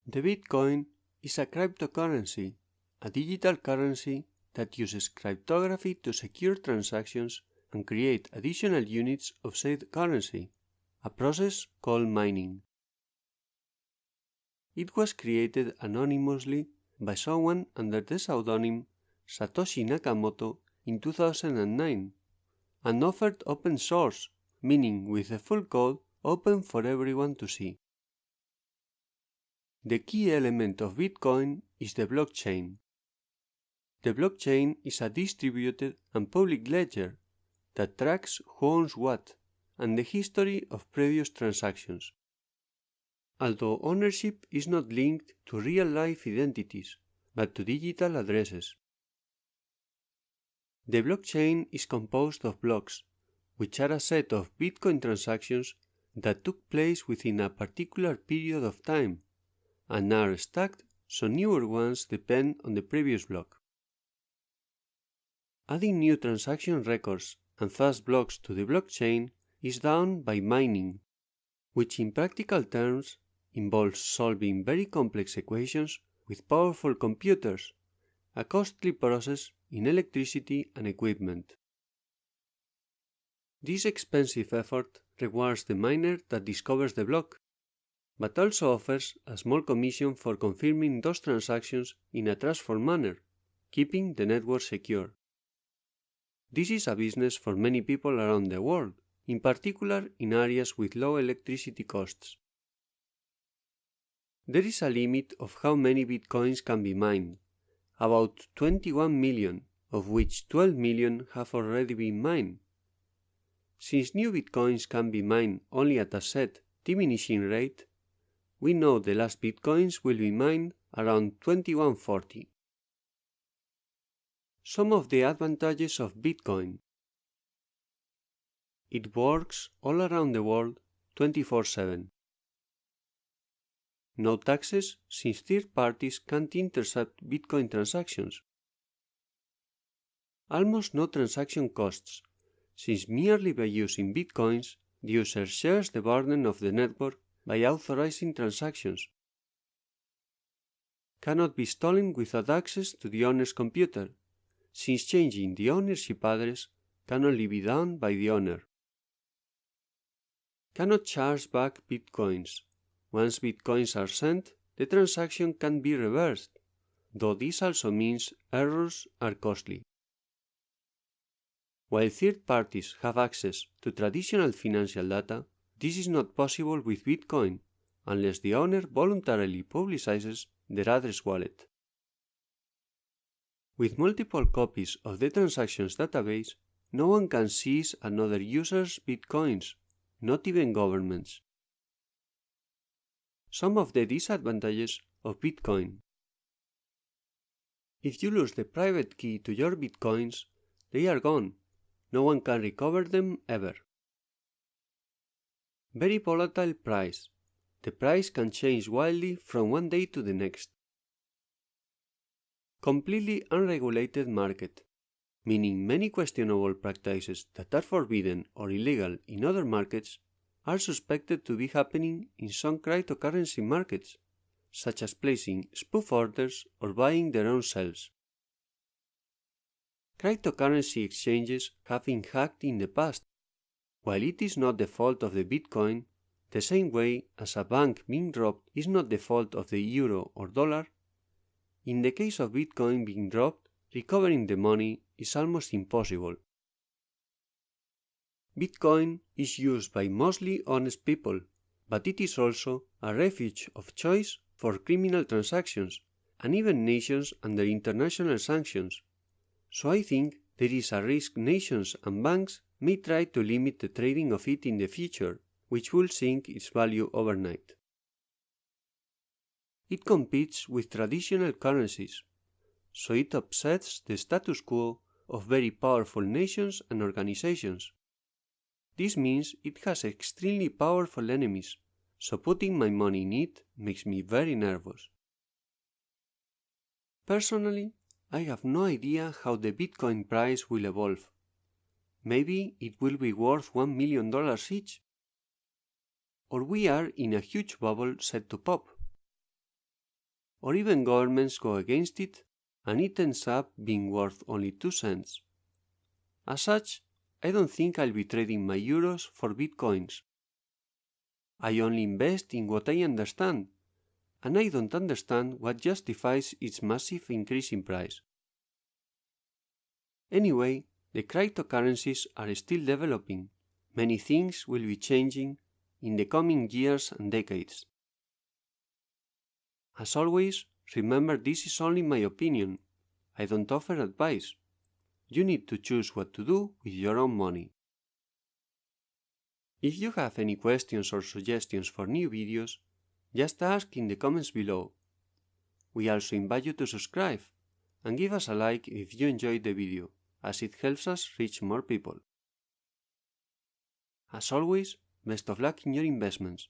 The Bitcoin is a cryptocurrency, a digital currency that uses cryptography to secure transactions and create additional units of said currency, a process called mining. It was created anonymously by someone under the pseudonym Satoshi Nakamoto in 2009 and offered open source, meaning with the full code open for everyone to see. The key element of Bitcoin is the blockchain. The blockchain is a distributed and public ledger that tracks who owns what and the history of previous transactions. Although ownership is not linked to real-life identities, but to digital addresses. The blockchain is composed of blocks, which are a set of Bitcoin transactions that took place within a particular period of time, and are stacked so newer ones depend on the previous block. Adding new transaction records and thus blocks to the blockchain is done by mining, which in practical terms involves solving very complex equations with powerful computers, a costly process in electricity and equipment. This expensive effort rewards the miner that discovers the block, but also offers a small commission for confirming those transactions in a trustful manner, keeping the network secure. This is a business for many people around the world, in particular in areas with low electricity costs. There is a limit of how many bitcoins can be mined, about 21 million, of which 12 million have already been mined. Since new bitcoins can be mined only at a set, diminishing rate, we know the last bitcoins will be mined around 2140. Some of the advantages of Bitcoin. It works all around the world 24/7. No taxes since third parties can't intercept Bitcoin transactions. Almost no transaction costs, since merely by using Bitcoins, the user shares the burden of the network by authorizing transactions. Cannot be stolen without access to the owner's computer, since changing the ownership address can only be done by the owner. Cannot charge back Bitcoins. Once Bitcoins are sent, the transaction can be reversed, though this also means errors are costly. While third parties have access to traditional financial data, this is not possible with Bitcoin unless the owner voluntarily publicizes their address wallet. With multiple copies of the transactions database, no one can seize another user's Bitcoins, not even governments. Some of the disadvantages of Bitcoin. If you lose the private key to your Bitcoins, they are gone. No one can recover them ever. Very volatile price. The price can change wildly from one day to the next. Completely unregulated market, meaning many questionable practices that are forbidden or illegal in other markets are suspected to be happening in some cryptocurrency markets, such as placing spoof orders or buying their own cells. Cryptocurrency exchanges have been hacked in the past. While it is not the fault of the Bitcoin, the same way as a bank being robbed is not the fault of the euro or dollar, in the case of Bitcoin being robbed, recovering the money is almost impossible. Bitcoin is used by mostly honest people, but it is also a refuge of choice for criminal transactions and even nations under international sanctions. So I think there is a risk nations and banks may try to limit the trading of it in the future, which will sink its value overnight. It competes with traditional currencies, so it upsets the status quo of very powerful nations and organizations. This means it has extremely powerful enemies, so putting my money in it makes me very nervous. Personally, I have no idea how the Bitcoin price will evolve. Maybe it will be worth $1 million each. Or we are in a huge bubble set to pop. or even governments go against it and it ends up being worth only 2 cents. As such, I don't think I'll be trading my euros for bitcoins. I only invest in what I understand, and I don't understand what justifies its massive increase in price. Anyway, the cryptocurrencies are still developing. Many things will be changing in the coming years and decades. As always, remember this is only my opinion. I don't offer advice. You need to choose what to do with your own money. If you have any questions or suggestions for new videos, just ask in the comments below. We also invite you to subscribe and give us a like if you enjoyed the video, as it helps us reach more people. As always, best of luck in your investments.